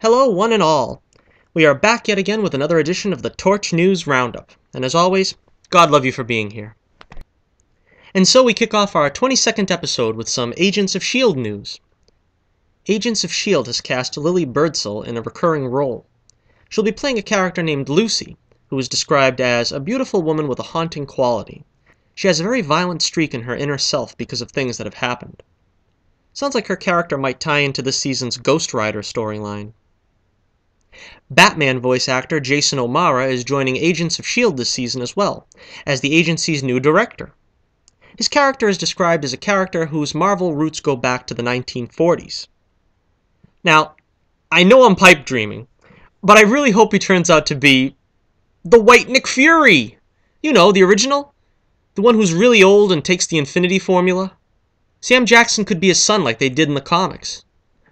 Hello, one and all. We are back yet again with another edition of the Torch News Roundup. And as always, God love you for being here. And so we kick off our 22nd episode with some Agents of S.H.I.E.L.D. news. Agents of S.H.I.E.L.D. has cast Lily Birdsall in a recurring role. She'll be playing a character named Lucy, who is described as a beautiful woman with a haunting quality. She has a very violent streak in her inner self because of things that have happened. Sounds like her character might tie into this season's Ghost Rider storyline. Batman voice actor Jason O'Mara is joining Agents of S.H.I.E.L.D. this season as well, as the agency's new director. His character is described as a character whose Marvel roots go back to the 1940s. Now, I know I'm pipe dreaming, but I really hope he turns out to be the White Nick Fury! You know, the original? The one who's really old and takes the Infinity Formula? Sam Jackson could be his son like they did in the comics.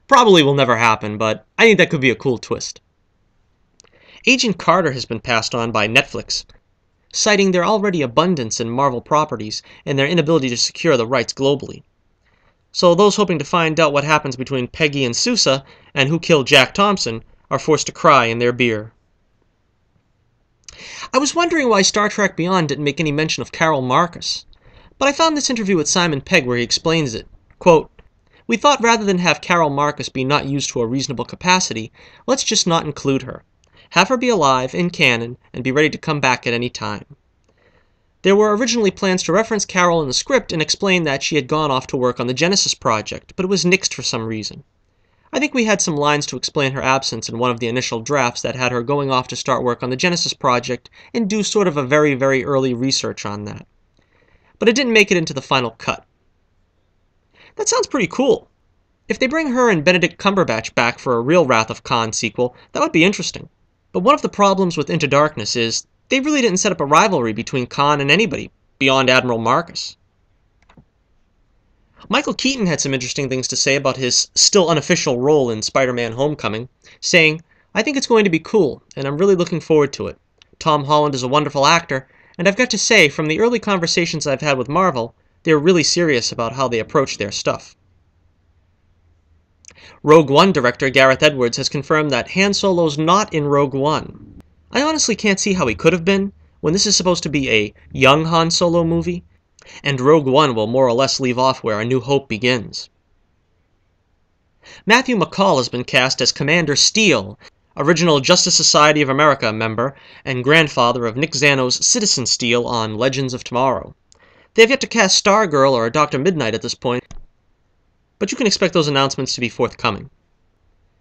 Probably will never happen, but I think that could be a cool twist. Agent Carter has been passed on by Netflix, citing their already abundance in Marvel properties and their inability to secure the rights globally. So those hoping to find out what happens between Peggy and Sousa and who killed Jack Thompson are forced to cry in their beer. I was wondering why Star Trek Beyond didn't make any mention of Carol Marcus, but I found this interview with Simon Pegg where he explains it. Quote, "We thought rather than have Carol Marcus be not used to a reasonable capacity, let's just not include her. Have her be alive, in canon, and be ready to come back at any time." There were originally plans to reference Carol in the script and explain that she had gone off to work on the Genesis project, but it was nixed for some reason. I think we had some lines to explain her absence in one of the initial drafts that had her going off to start work on the Genesis project and do sort of a very, very early research on that. But it didn't make it into the final cut. That sounds pretty cool. If they bring her and Benedict Cumberbatch back for a real Wrath of Khan sequel, that would be interesting. But one of the problems with Into Darkness is they really didn't set up a rivalry between Khan and anybody, beyond Admiral Marcus. Michael Keaton had some interesting things to say about his still unofficial role in Spider-Man Homecoming, saying, "I think it's going to be cool, and I'm really looking forward to it. Tom Holland is a wonderful actor, and I've got to say, from the early conversations I've had with Marvel, they're really serious about how they approach their stuff." Rogue One director Gareth Edwards has confirmed that Han Solo's not in Rogue One. I honestly can't see how he could have been, when this is supposed to be a young Han Solo movie, and Rogue One will more or less leave off where A New Hope begins. Matthew McCall has been cast as Commander Steele, original Justice Society of America member and grandfather of Nick Zano's Citizen Steele on Legends of Tomorrow. They have yet to cast Stargirl or Dr. Midnight at this point, but you can expect those announcements to be forthcoming.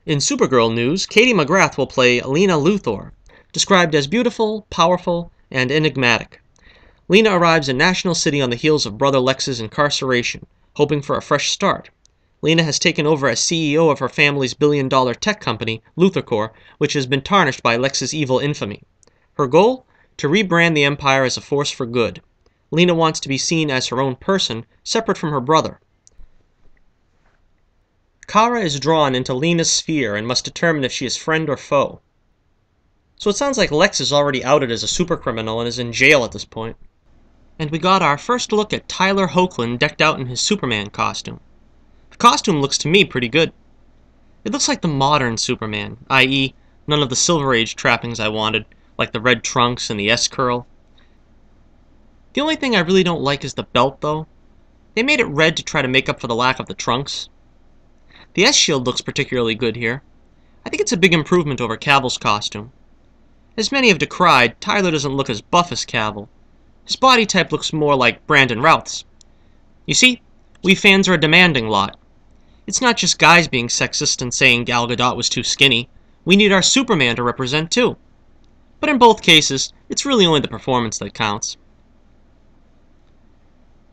In Supergirl news, Katie McGrath will play Lena Luthor, described as beautiful, powerful, and enigmatic. Lena arrives in National City on the heels of Brother Lex's incarceration, hoping for a fresh start. Lena has taken over as CEO of her family's billion-dollar tech company, LuthorCorp, which has been tarnished by Lex's evil infamy. Her goal? To rebrand the Empire as a force for good. Lena wants to be seen as her own person, separate from her brother. Kara is drawn into Lena's sphere and must determine if she is friend or foe. So it sounds like Lex is already outed as a supercriminal and is in jail at this point. And we got our first look at Tyler Hoechlin decked out in his Superman costume. The costume looks to me pretty good. It looks like the modern Superman, i.e., none of the Silver Age trappings I wanted, like the red trunks and the S-curl. The only thing I really don't like is the belt, though. They made it red to try to make up for the lack of the trunks. The S-shield looks particularly good here. I think it's a big improvement over Cavill's costume. As many have decried, Tyler doesn't look as buff as Cavill. His body type looks more like Brandon Routh's. You see, we fans are a demanding lot. It's not just guys being sexist and saying Gal Gadot was too skinny. We need our Superman to represent too. But in both cases, it's really only the performance that counts.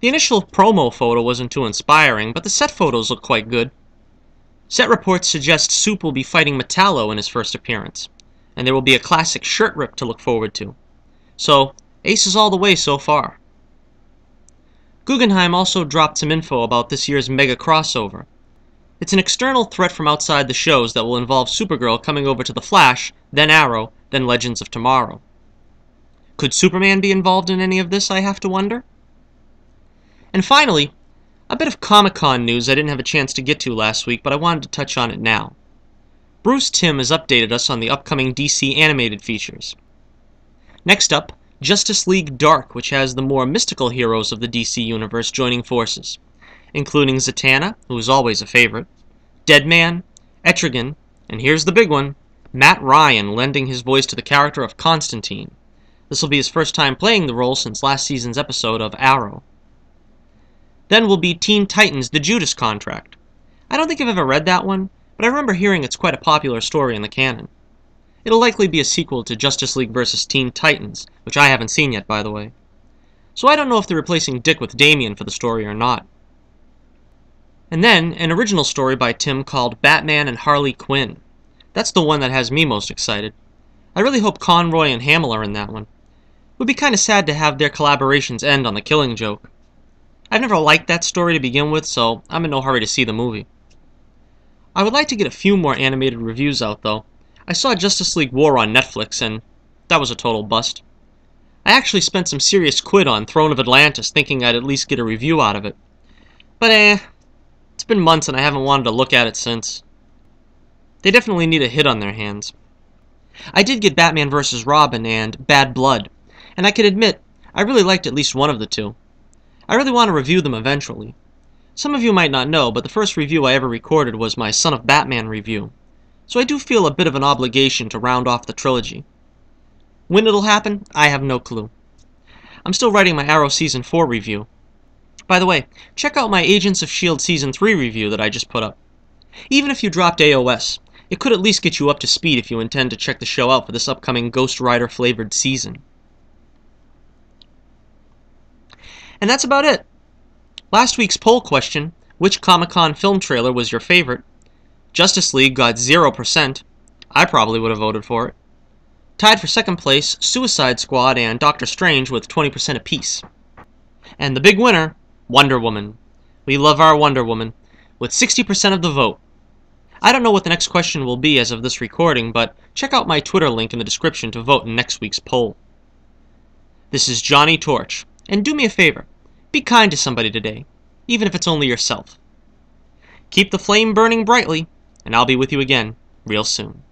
The initial promo photo wasn't too inspiring, but the set photos look quite good. Set reports suggest Soup will be fighting Metallo in his first appearance, and there will be a classic shirt rip to look forward to. So, aces all the way so far. Guggenheim also dropped some info about this year's mega crossover. It's an external threat from outside the shows that will involve Supergirl coming over to The Flash, then Arrow, then Legends of Tomorrow. Could Superman be involved in any of this, I have to wonder? And finally, a bit of Comic-Con news I didn't have a chance to get to last week, but I wanted to touch on it now. Bruce Timm has updated us on the upcoming DC animated features. Next up, Justice League Dark, which has the more mystical heroes of the DC universe joining forces, including Zatanna, who is always a favorite, Deadman, Etrigan, and here's the big one, Matt Ryan lending his voice to the character of Constantine. This will be his first time playing the role since last season's episode of Arrow. Then will be Teen Titans The Judas Contract. I don't think I've ever read that one, but I remember hearing it's quite a popular story in the canon. It'll likely be a sequel to Justice League vs. Teen Titans, which I haven't seen yet, by the way. So I don't know if they're replacing Dick with Damian for the story or not. And then, an original story by Timm called Batman and Harley Quinn. That's the one that has me most excited. I really hope Conroy and Hamill are in that one. It would be kinda sad to have their collaborations end on the Killing Joke. I've never liked that story to begin with, so I'm in no hurry to see the movie. I would like to get a few more animated reviews out, though. I saw Justice League War on Netflix, and that was a total bust. I actually spent some serious quid on Throne of Atlantis, thinking I'd at least get a review out of it. But it's been months and I haven't wanted to look at it since. They definitely need a hit on their hands. I did get Batman vs. Robin and Bad Blood, and I can admit, I really liked at least one of the two. I really want to review them eventually. Some of you might not know, but the first review I ever recorded was my Son of Batman review, so I do feel a bit of an obligation to round off the trilogy. When it'll happen, I have no clue. I'm still writing my Arrow Season 4 review. By the way, check out my Agents of S.H.I.E.L.D. Season 3 review that I just put up. Even if you dropped AOS, it could at least get you up to speed if you intend to check the show out for this upcoming Ghost Rider-flavored season. And that's about it. Last week's poll question, which Comic-Con film trailer was your favorite? Justice League got 0%. I probably would have voted for it. Tied for second place, Suicide Squad and Doctor Strange with 20% apiece. And the big winner, Wonder Woman. We love our Wonder Woman, with 60% of the vote. I don't know what the next question will be as of this recording, but check out my Twitter link in the description to vote in next week's poll. This is Johnnie Torch, and do me a favor, be kind to somebody today, even if it's only yourself. Keep the flame burning brightly, and I'll be with you again real soon.